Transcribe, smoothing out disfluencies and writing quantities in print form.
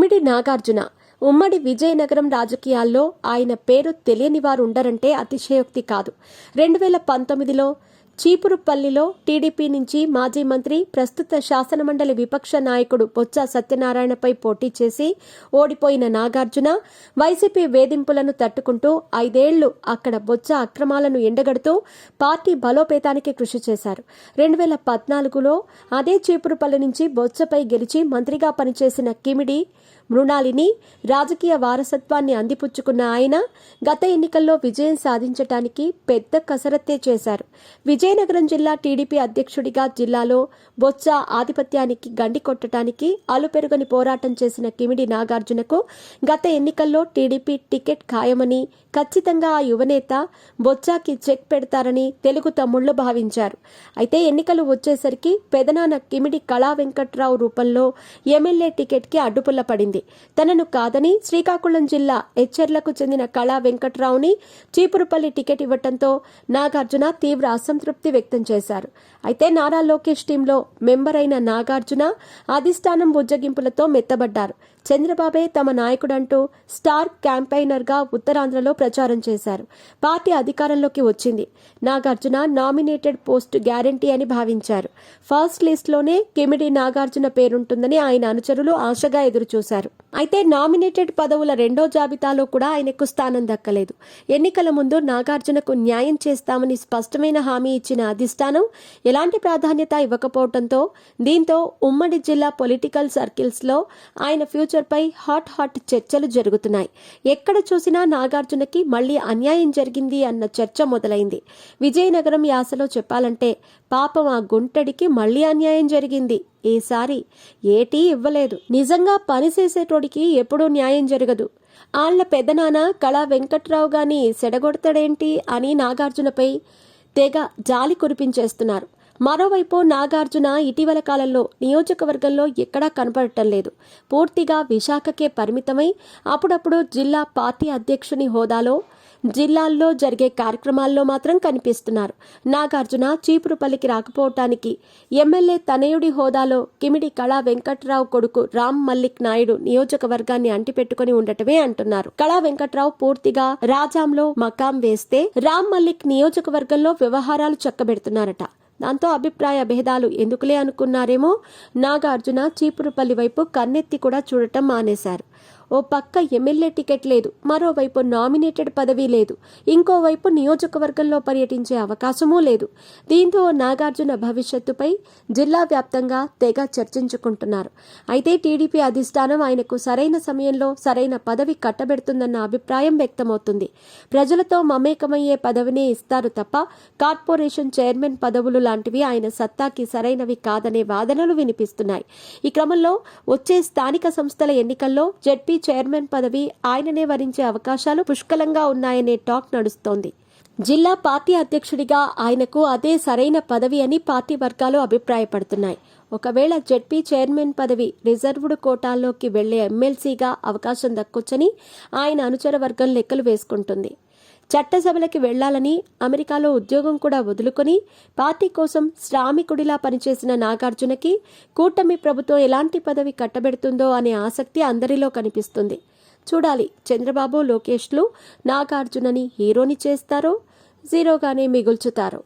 కిమిడి నాగార్జున ఉమ్మడి విజయనగరం రాజకీయాల్లో ఆయన పేరు తెలియని వారు ఉండరంటే అతిశయోక్తి కాదు. 2019లో చీపురుపల్లిలో టీడీపీ నుంచి మాజీ మంత్రి, ప్రస్తుత శాసనమండలి విపక్ష నాయకుడు బొత్స సత్యనారాయణపై పోటీ చేసి ఓడిపోయిన నాగార్జున వైసీపీ వేధింపులను తట్టుకుంటూ 5 ఏళ్లు అక్కడ బొత్స అక్రమాలను ఎండగడుతూ పార్టీ బలోపేతానికి కృషి చేశారు. 2014లో అదే చీపురుపల్లి నుంచి బొత్సపై గెలిచి మంత్రిగా పనిచేసిన కిమిడి మృణాలిని రాజకీయ వారసత్వాన్ని అందిపుచ్చుకున్న ఆయన గత ఎన్నికల్లో విజయం సాధించడానికి పెద్ద కసరత్తే చేశారు. విజయనగరం జిల్లా టీడీపీ అధ్యక్షుడిగా జిల్లాలో బొత్స ఆధిపత్యానికి గండి కొట్టడానికి అలుపెరుగని పోరాటం చేసిన కిమిడి నాగార్జునకు గత ఎన్నికల్లో టీడీపీ టికెట్ ఖాయమని, ఖచ్చితంగా ఆ యువనేత బొత్సకి చెక్ పెడతారని తెలుగు తమ్ముళ్లు భావించారు. అయితే ఎన్నికలు వచ్చేసరికి పెదనాన్న కిమిడి కళా వెంకట్రావు రూపంలో ఎమ్మెల్యే టికెట్కి అడ్డుపుల్ల పడింది. తనను కాదని శ్రీకాకుళం జిల్లా ఎచ్చెర్లకు చెందిన కళా వెంకట్రావుని చీపురుపల్లి టికెట్ ఇవ్వటంతో నాగార్జున తీవ్ర అసంతృప్తి వ్యక్తం చేశారు. అయితే నారా లోకేష్ టీంలో మెంబర్ అయిన నాగార్జున అధిష్టానం బుజ్జగింపులతో మెత్తబడ్డారు. చంద్రబాబే తమ నాయకుడంటూ స్టార్ క్యాంపెయినర్గా ఉత్తరాంధ్రలో ప్రచారం చేశారు. పార్టీ అధికారంలోకి వచ్చింది. నాగార్జున నామినేటెడ్ పోస్ట్ గ్యారంటీ అని భావించారు. ఫస్ట్ లిస్ట్లోనే కిమిడి నాగార్జున పేరుంటుందని ఆయన అనుచరులు ఆశగా ఎదురుచూశారు. అయితే నామినేటెడ్ పదవుల 2వ జాబితాలో కూడా ఆయనకు స్థానం దక్కలేదు. ఎన్నికల ముందు నాగార్జునకు న్యాయం చేస్తామని స్పష్టమైన హామీ ఇచ్చిన అధిష్టానం ఎలాంటి ప్రాధాన్యత ఇవ్వకపోవడంతో దీంతో ఉమ్మడి జిల్లా పొలిటికల్ సర్కిల్స్లో ఆయన ఫ్యూచర్పై హాట్ చర్చలు జరుగుతున్నాయి. ఎక్కడ చూసినా నాగార్జునకి మళ్లీ అన్యాయం జరిగింది అన్న చర్చ మొదలైంది. విజయనగరం యాసలో చెప్పాలంటే పాపం ఆ గుంటడికి మళ్లీ అన్యాయం జరిగింది. ఈసారి ఏటీ ఇవ్వలేదు. నిజంగా పనిచేసేటోడికి ఎప్పుడూ న్యాయం జరగదు. ఆళ్ల పెదనాన్న కళా వెంకట్రావు గాని సెడగొడతాడేంటి అని నాగార్జునపై తెగ జాలి కురిపించేస్తున్నారు. మరోవైపు నాగార్జున ఇటీవల కాలంలో నియోజకవర్గంలో ఎక్కడా కనపడటం లేదు. పూర్తిగా విశాఖకే పరిమితమై అప్పుడప్పుడు జిల్లా పార్టీ అధ్యక్షుని హోదాలో జిల్లాల్లో జరిగే కార్యక్రమాల్లో మాత్రం కనిపిస్తున్నారు. నాగార్జున చీపురుపల్లికి రాకపోవటానికి ఎమ్మెల్యే తనయుడి హోదాలో కిమిడి కళా వెంకట్రావు కొడుకు రామ్ మల్లిక్ నాయుడు నియోజకవర్గాన్ని అంటిపెట్టుకుని ఉండటమే అంటున్నారు. కళా వెంకట్రావు పూర్తిగా రాజాంలో మకాం వేస్తే రామ్ మల్లిక్ నియోజకవర్గంలో వ్యవహారాలు చక్కబెడుతున్నారట. దాంతో అభిప్రాయ భేదాలు ఎందుకులే అనుకున్నారేమో నాగార్జున చీపురుపల్లి వైపు కన్నెత్తి కూడా చూడటం మానేశారు. ఓ పక్క ఎమ్మెల్యే టికెట్ లేదు, మరోవైపు నామినేటెడ్ పదవి లేదు, ఇంకోవైపు నియోజకవర్గంలో పర్యటించే అవకాశమూ లేదు. దీంతో నాగార్జున భవిష్యత్తుపై జిల్లా వ్యాప్తంగా తెగ చర్చించుకుంటున్నారు. అయితే టీడీపీ అధిష్టానం ఆయనకు సరైన సమయంలో సరైన పదవి కట్టబెడుతుందన్న అభిప్రాయం వ్యక్తమవుతుంది. ప్రజలతో మమేకమయ్యే పదవినే ఇస్తారు తప్ప కార్పొరేషన్ చైర్మన్ పదవులు లాంటివి ఆయన సత్తాకి సరైనవి కాదనే వాదనలు వినిపిస్తున్నాయి. ఈ క్రమంలో వచ్చే స్థానిక సంస్థల ఎన్నికల్లో జెడ్పీ చైర్మన్ పదవి ఆయననే వరించే అవకాశాలు పుష్కలంగా ఉన్నాయనే టాక్ నడుస్తోంది. జిల్లా పార్టీ అధ్యక్షుడిగా ఆయనకు అదే సరైన పదవి అని పార్టీ వర్గాలు అభిప్రాయపడుతున్నాయి. ఒకవేళ జెడ్పీ చైర్మన్ పదవి రిజర్వ్డ్ కోటాల్లోకి వెళ్లే ఎమ్మెల్సీగా అవకాశం దక్కొచ్చని ఆయన అనుచర వర్గం లెక్కలు వేసుకుంటుంది. చట్టసభలకి వెళ్లాలని అమెరికాలో ఉద్యోగం కూడా వదులుకొని పార్టీ కోసం శ్రామికుడిలా పనిచేసిన నాగార్జునకి కూటమి ప్రభుత్వం ఎలాంటి పదవి కట్టబెడుతుందో అనే ఆసక్తి అందరిలో కనిపిస్తుంది. చూడాలి చంద్రబాబు లోకేష్లు నాగార్జునని హీరోని చేస్తారో జీరోగానే మిగుల్చుతారో.